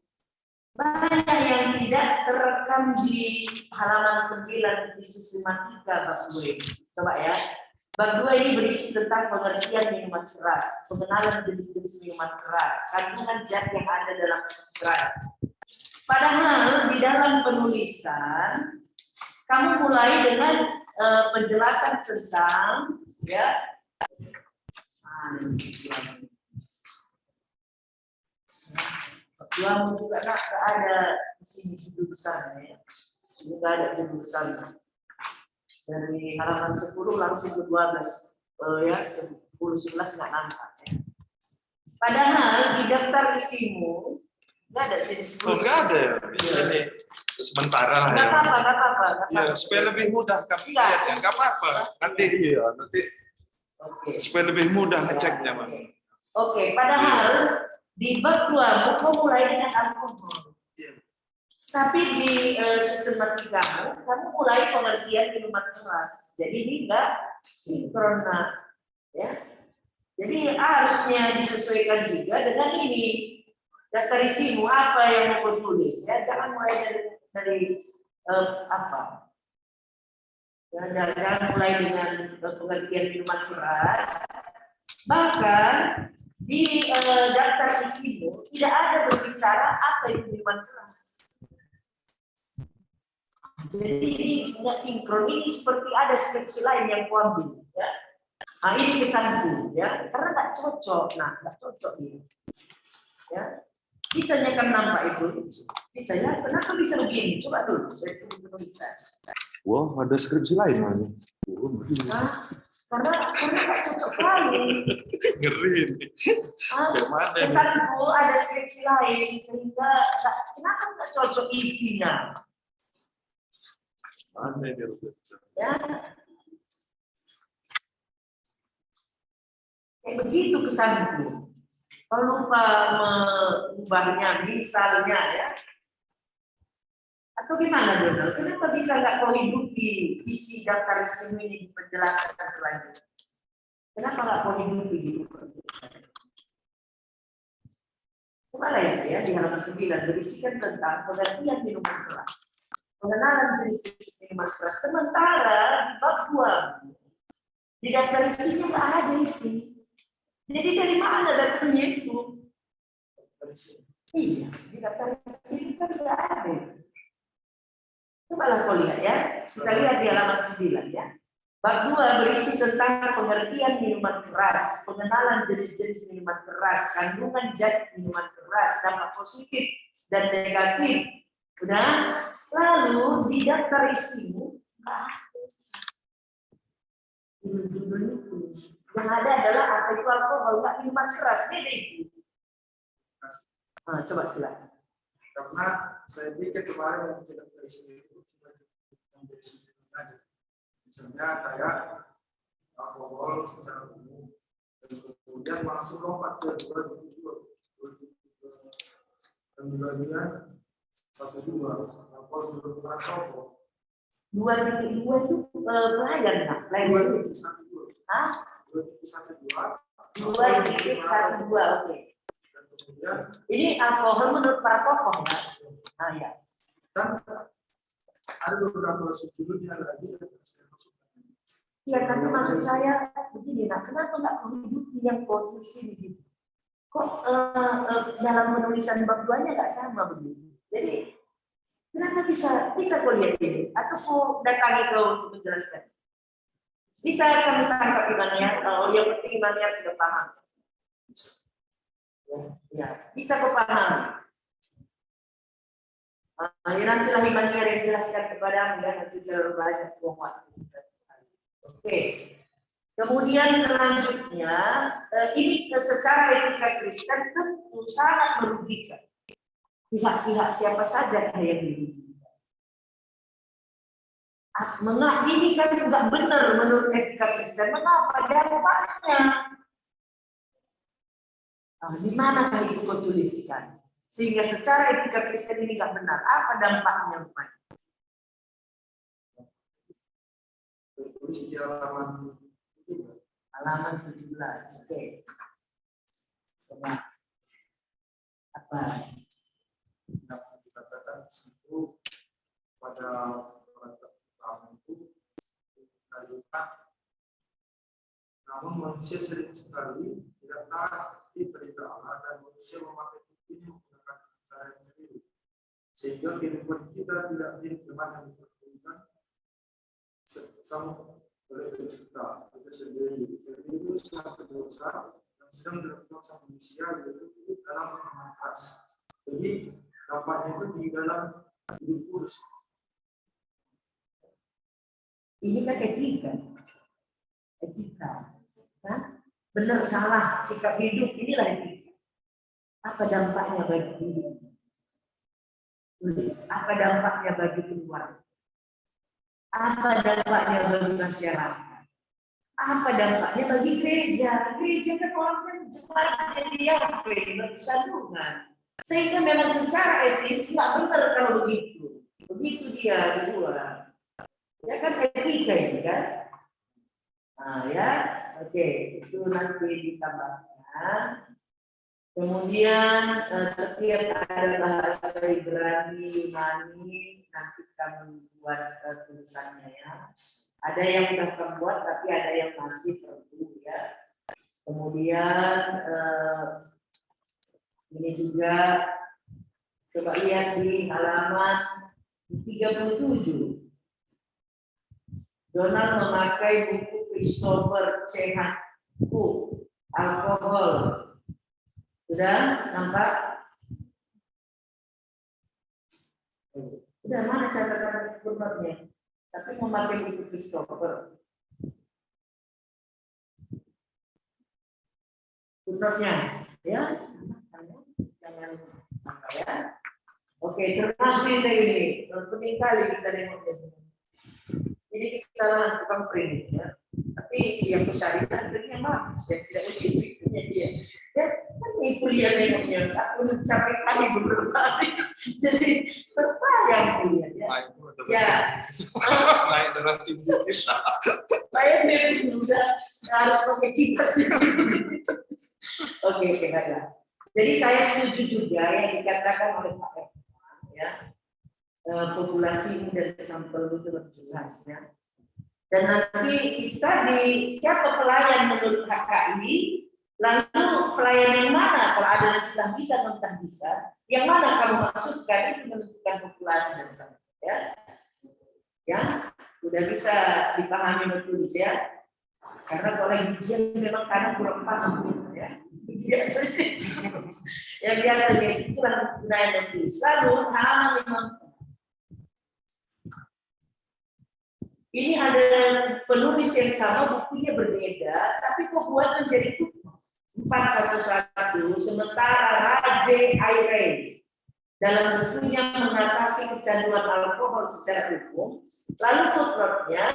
banyak yang tidak terekam di halaman 9 di sistematika bab 2 ini. Coba ya. Bab 2 ini berisi tentang pengertian minuman keras, pengenalan jenis-jenis minuman keras, kandungan zat yang ada dalam minuman keras. Padahal di dalam penulisan kamu mulai dengan penjelasan tentang ya Tuhan juga nggak ada di sini judul besarnya ya. Ini nggak ada judul besarnya. Dari halaman 10 langsung ke 12 ya 10-11 nggak nampak ya. Padahal di daftar isimu nggak ada sini 10. Oh, nggak ada. Ini sementara lah Nggak ya. apa-apa, nggak apa-apa. Ya, supaya lebih mudah kami lihat ya. Nggak apa-apa. Nanti Oke. supaya lebih mudah ngeceknya, Bang. Oke, padahal di bab 2 kamu mulai dengan alkohol. Tapi di sistematika kamu mulai pengertian minuman keras. Jadi ini enggak sinkron, ya. Jadi harusnya disesuaikan juga dengan ini. Daftar isimu apa yang mau tulis ya, jangan mulai dari apa? Ya, jangan mulai dengan pengertian minuman keras. Bahkan di daftar isimu tidak ada berbicara apa itu minuman keras. Jadi ini tidak sinkron, ini seperti ada skripsi lain yang kuambil. Ya. Nah, ini kesanku, ya, karena nggak cocok. Nah, nggak cocok ini. Ya. Bisanya kan nampak itu, bisanya kenapa bisa begini? Coba dulu dari segi penulisan. Wow, ada skripsi lain mana? Nah, karena nggak cocok kali. Ngeri ini. Yang mana? Kesanku ada skripsi lain sehingga kenapa nggak cocok isinya? Mana ini? Ya. Kayak begitu kesanku. Kalau lupa mengubahnya misalnya ya. Atau gimana Donald? Kenapa bisa nggak kau hidupi isi daftar isi ini di penjelasan selanjutnya? Kenapa nggak kau hidupi gitu? Coba ya di halaman 9 berisikan tentang pengertian minuman keras, pengenalan jenis-jenis minuman keras. Sementara di bab 2 di daftar isinya nggak ada itu. Jadi dari mana datangnya itu? Iya, di daftar isi kan nggak ada. Coba lah kau lihat ya. Kita lihat di halaman 9 ya. Bab 2 berisi tentang pengertian minuman keras, pengenalan jenis-jenis minuman keras, kandungan zat minuman keras, dampak positif dan negatif. Udah? Lalu di daftar isimu judul itu. Yang ada adalah apa itu alkohol, nggak minuman keras, beda itu. Nah, coba silakan. Karena saya pikir kemarin yang tidak dari sini itu cuma yang dari sini aja. Misalnya kayak alkohol secara umum, dan kemudian masuk lompat ke 22 alkohol merupakan rokok. 2.2 itu pelayan nggak? Pelayan itu. Hah? 2.12, oke. Ini alkohol menurut para tokoh, kan? Nah, ya. Dan ada beberapa subjudulnya lagi yang saya masukkan. Iya, karena maksud saya begini, nah, kenapa nggak menghidupi yang posisi begitu? Kok dalam penulisan bab 2-nya nggak sama begitu? Jadi, kenapa bisa kau lihat ini? Atau kau datangi kau untuk menjelaskan? Bisa kami tangkap Imania, yang penting Imania sudah paham. Ya, bisa kau paham. Nantilah Imania yang jelaskan kepadamu ya, nanti terlalu banyak buang waktu. Oke. Kemudian selanjutnya, ini secara etika Kristen tentu sangat merugikan pihak-pihak siapa saja yang dirugikan. Ini kan nggak benar menurut etika Kristen. Mengapa? Jawabannya. Di manakah itu kau tuliskan? Sehingga secara etika Kristen ini nggak benar. Apa dampaknya? tulis di halaman 17. Halaman 17. Oke. Coba. Apa? Yang dikatakan di situ pada paragraf pertama itu kalimat, namun manusia sering sekali tidak taat di perintah Allah dan manusia memakai ini menggunakan cara yang keliru, sehingga kehidupan kita tidak mirip dengan yang diperlukan sama oleh pencipta kita sendiri. Jadi itu suatu dosa yang sedang dilakukan sama manusia yaitu dalam pemahaman keras. Jadi dampaknya itu di dalam hidup kudus. Ini kan etika. Kan? Benar salah sikap hidup inilah etika. Apa dampaknya bagi hidup? Tulis. Apa dampaknya bagi keluarga? Apa dampaknya bagi masyarakat? Apa dampaknya bagi gereja? Gereja kan orang kan jemaat jadi apa? Bersandungan. Sehingga memang secara etis nggak benar kalau begitu. Begitu dia dua. Ya kan etika ini kan? Nah ya, oke, itu nanti ditambahkan. Kemudian setiap ada bahasa Ibrani, Yunani, nanti kami buat tulisannya ya. Ada yang sudah kami buat, tapi ada yang masih perlu ya. Kemudian ini juga coba lihat di halaman 37. Donald memakai buku Christopher C. Cook, alkohol. Sudah nampak? Sudah mana catatan footnote-nya? Tapi memakai buku Christopher. Footnote-nya, ya? Jangan ya. Oke, termasuk ini. Penting kali kita nengoknya. Ini kesalahan tukang print ya. Tapi yang besar itu yang bagus, ya tidak begitu itunya dia. Ya, kan itu dia nengoknya. Aku capek kali beberapa kali. Jadi terbayang dia. Ya. Naik dengan tinggi kita. Saya memang juga harus pakai kipas sih. Oke, baiklah. Jadi saya setuju juga yang dikatakan oleh Pak Erwan ya. Populasi dari sampel itu lebih jelas ya. Dan nanti kita di siapa pelayan menurut HKI, lalu pelayan yang mana kalau ada yang entah bisa entah bisa, yang mana kamu masukkan itu menentukan populasi dari sampel ya. Ya, sudah bisa dipahami betul ya. Karena kalau lagi ujian memang kadang kurang paham ya. Biasanya yang biasanya itu kurang yang tulis. Lalu halaman 5. Ini ada penulis yang sama, bukunya berbeda, tapi kok buat menjadi 411, sementara Raja Aire dalam bukunya mengatasi kecanduan alkohol secara umum, lalu footnote-nya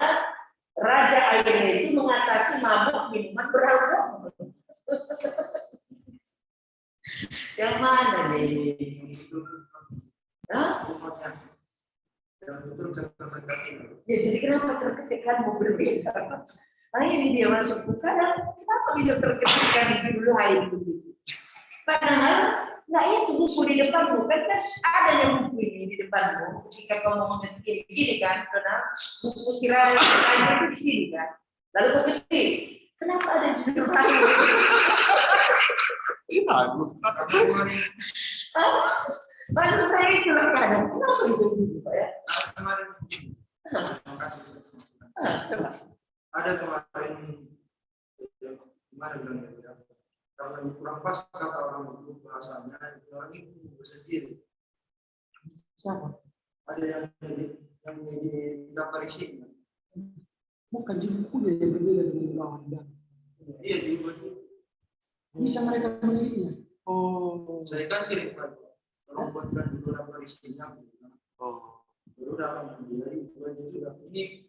Raja Aire itu mengatasi mabuk minuman beralkohol. Yang mana nih? Hah? Ya, jadi kenapa terketikkan mau berbeda? Nah ini dia masuk buka dan kenapa bisa terketikkan dulu lain begitu? Padahal nggak itu buku di depanmu kan ada yang buku ini di depanmu. Ketika kamu mau mengetik gini kan, karena buku sirah itu di sini kan. Lalu kau ketik, kenapa ada judul lain? Maksud saya itulah kadang kenapa bisa begitu Pak ya? Terima kasih. Coba. Ada kemarin kemarin bilang ya, karena kurang pas kata orang itu bahasanya, orang itu sendiri. Siapa? Ada yang di daftar isi. Bukan judul bukunya yang berbeda dengan orang. Iya diubah. Bisa mereka memilihnya. Oh, saya kan kirim Pak. Kalau buatkan dulu daftar isinya. Oh. Baru dapat menjadi buahnya juga. Ini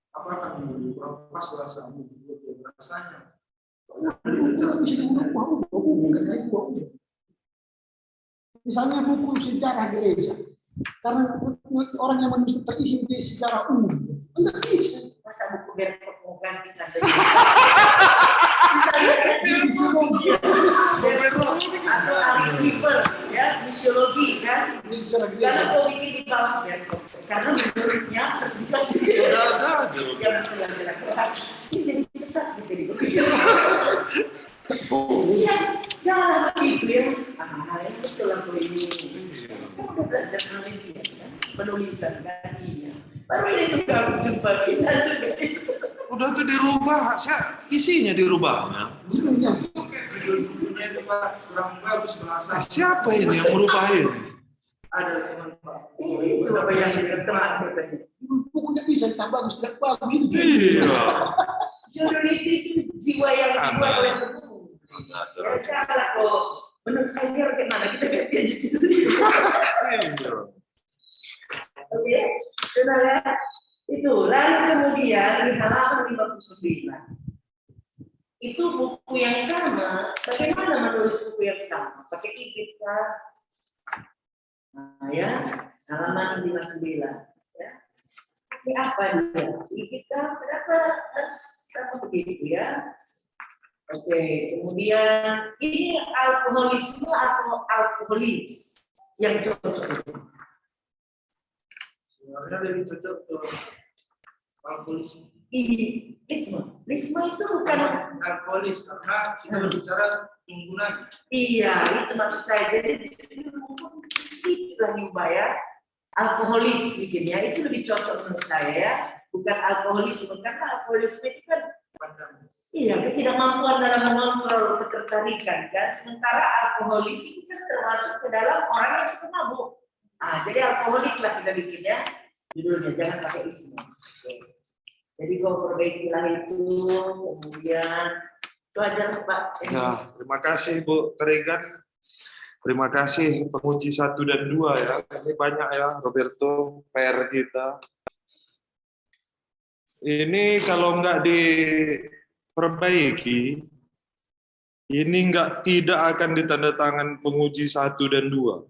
apa akan menjadi kurang pas rasamu buat dia rasanya. Misalnya buku sejarah gereja, karena orang yang menulis terisi di sejarah umum, enggak bisa. masa buku biar mau ganti tante. Misalnya atau ahli giver, ya, misiologi kan. Karena kau bikin di bawah biar karena menurutnya tersipat. Ada aja. Ini jadi sesat gitu. Iya, jangan begitu ya. Ini betul aku ini. Kamu udah belajar penelitian kan? Penulisan kan iya. Baru ini juga aku jumpa kita juga. Udah tuh dirubah, isinya dirubahnya. Judul bukunya itu Pak kurang bagus bahasa. Siapa ini yang merubah ini? Ada teman Pak. Ini coba bayangin teman katanya. Bukunya bisa tak bagus, tidak bagus. Iya. Judul itu jiwa yang dibuat oleh buku. Ya salah kok. Menurut saya bagaimana kita ganti aja judulnya. Oke, saudara. Itu, lalu kemudian di halaman 59. Itu buku yang sama, bagaimana menulis buku yang sama? Pakai ibit kan? Nah ya, halaman 59. Ya. Pakai apa dia? Ibit kan? Kenapa harus begitu ya? Oke, kemudian ini alkoholisme atau alkoholis yang cocok. Sebenarnya lebih cocok ke alkoholisme. Lisme itu bukan Alkoholis karena kita berbicara tunggunan. iya itu maksud saya jadi sedikit lagi ya alkoholis bikin ya itu lebih cocok menurut saya ya bukan alkoholisme karena alkoholisme itu kan iya ketidakmampuan dalam mengontrol ketertarikan kan sementara alkoholis itu kan termasuk ke dalam orang yang suka mabuk. Jadi alkoholis lah kita bikinnya judulnya jangan pakai isme. Jadi kau perbaikilah itu, kemudian itu aja Pak. Nah, terima kasih Bu Teregan. Terima kasih penguji 1 dan 2 ya. Ini banyak ya Roberto PR kita. Ini kalau nggak diperbaiki, ini tidak akan ditandatangan penguji 1 dan 2.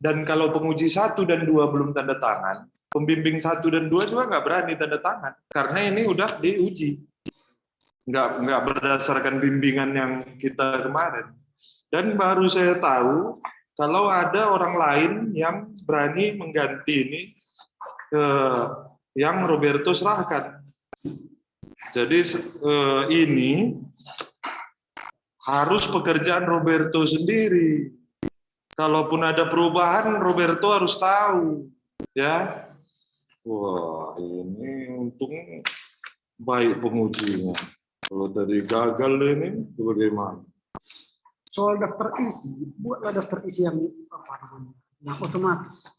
Dan kalau penguji 1 dan 2 belum tanda tangan, pembimbing 1 dan 2 juga nggak berani tanda tangan karena ini udah diuji, nggak berdasarkan bimbingan yang kita kemarin. Dan baru saya tahu kalau ada orang lain yang berani mengganti ini ke yang Roberto serahkan. Jadi ini harus pekerjaan Roberto sendiri. Kalaupun ada perubahan, Roberto harus tahu, ya. Wah, ini untung baik pengujinya. Kalau tadi gagal ini, bagaimana? Soal daftar isi, buatlah daftar isi yang yang otomatis,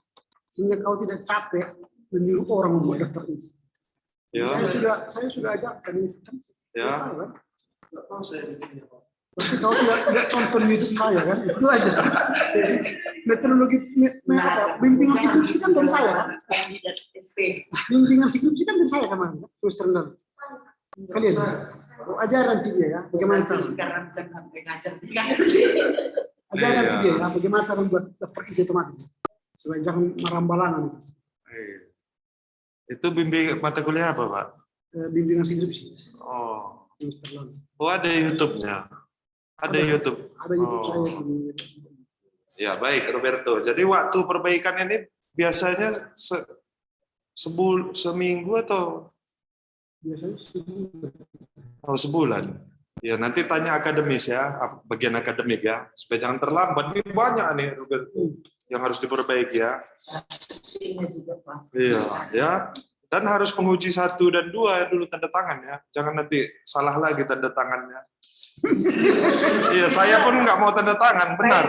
sehingga kau tidak capek menyuruh orang membuat daftar isi. Ya. Saya sudah ajarkan ini. Ya. Nggak tahu saya bikinnya Pak. Pasti kau tidak tonton YouTube saya kan, itu aja. Metodologi bimbingan skripsi kan dari saya kan. Bimbingan skripsi kan dari saya kemarin semester lalu. Kalian ajar nanti dia ya, bagaimana cara? Sekarang bukan ngajar. Ajar nanti dia ya, bagaimana cara membuat daftar isi otomatis. Supaya jangan merambalan. Itu bimbing mata kuliah apa Pak? Bimbingan skripsi. Oh, Semester lalu. ada YouTube-nya. Ada YouTube. Ada YouTube saya. Ya baik Roberto. Jadi waktu perbaikan ini biasanya seminggu atau Biasanya sebulan. Ya nanti tanya akademis ya, bagian akademik ya, supaya jangan terlambat. Ini banyak nih Roberto yang harus diperbaiki ya. Iya ya. Dan harus penguji 1 dan 2 dulu tanda tangan ya. Jangan nanti salah lagi tanda tangannya. Iya, saya pun nggak mau tanda tangan, benar.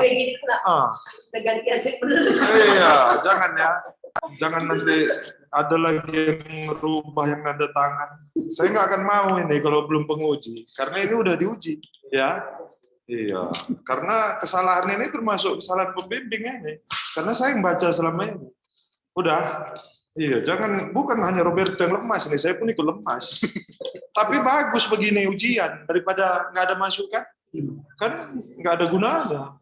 Iya, jangan ya. Jangan nanti ada lagi yang merubah yang tanda tangan. Saya nggak akan mau ini kalau belum penguji, karena ini udah diuji, ya. Iya, karena kesalahan ini termasuk kesalahan pembimbing ini, karena saya yang baca selama ini. Udah, iya, bukan hanya Roberto yang lemas nih, saya pun ikut lemas. Tapi bagus begini ujian daripada nggak ada masukan, kan nggak ada gunanya.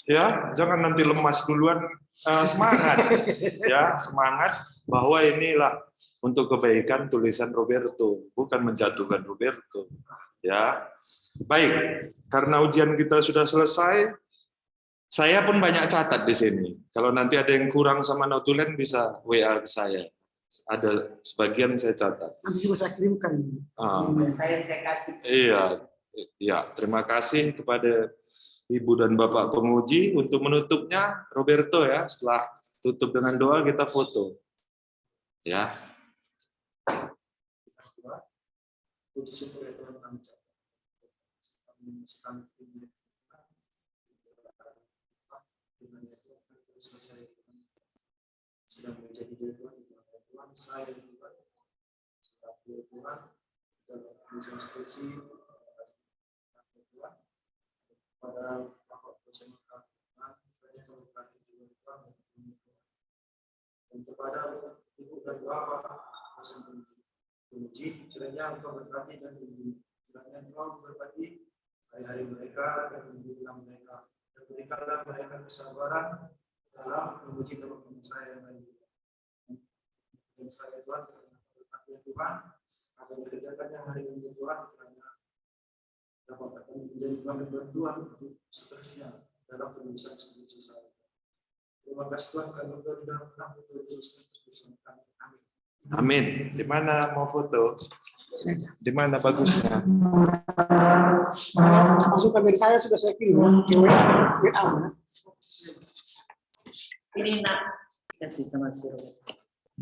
Ya, jangan nanti lemas duluan, semangat, ya semangat bahwa inilah untuk kebaikan tulisan Roberto, bukan menjatuhkan Roberto. Ya, baik. Karena ujian kita sudah selesai, saya pun banyak catat di sini. Kalau nanti ada yang kurang sama notulen bisa WA ke saya. Ada sebagian saya catat. Nanti juga saya kirimkan. Saya kasih. Iya, ya. Terima kasih kepada Ibu dan Bapak penguji untuk menutupnya. Roberto ya, setelah tutup dengan doa kita foto. Ya. Puji syukur ya Tuhan kami sedang menjadi Tuhan Tuhan saya Tuhan selaku Tuhan dalam urusan skripsi Tuhan pada Bapak dosen Tuhan supaya memberkati juga Tuhan dan kepada Ibu dan Bapak dosen penguji kiranya Engkau berkati dan kiranya Engkau berkati hari-hari mereka dan menggunakan mereka dan berikanlah mereka kesabaran dalam menguji teman-teman saya yang lain. Dan saya Tuhan, berkati Tuhan, agar dikerjakannya hari ini Tuhan, kiranya dapat menjadi bahan bantuan untuk seterusnya dalam penulisan skripsi saya. Terima kasih Tuhan, kami berdoa di dalam nama Tuhan Yesus Kristus bersama kami. Amin. Amin. Di mana mau foto? Di mana bagusnya? Masukan dari saya sudah saya kirim ke WA. Ini nak kasih sama si Robert.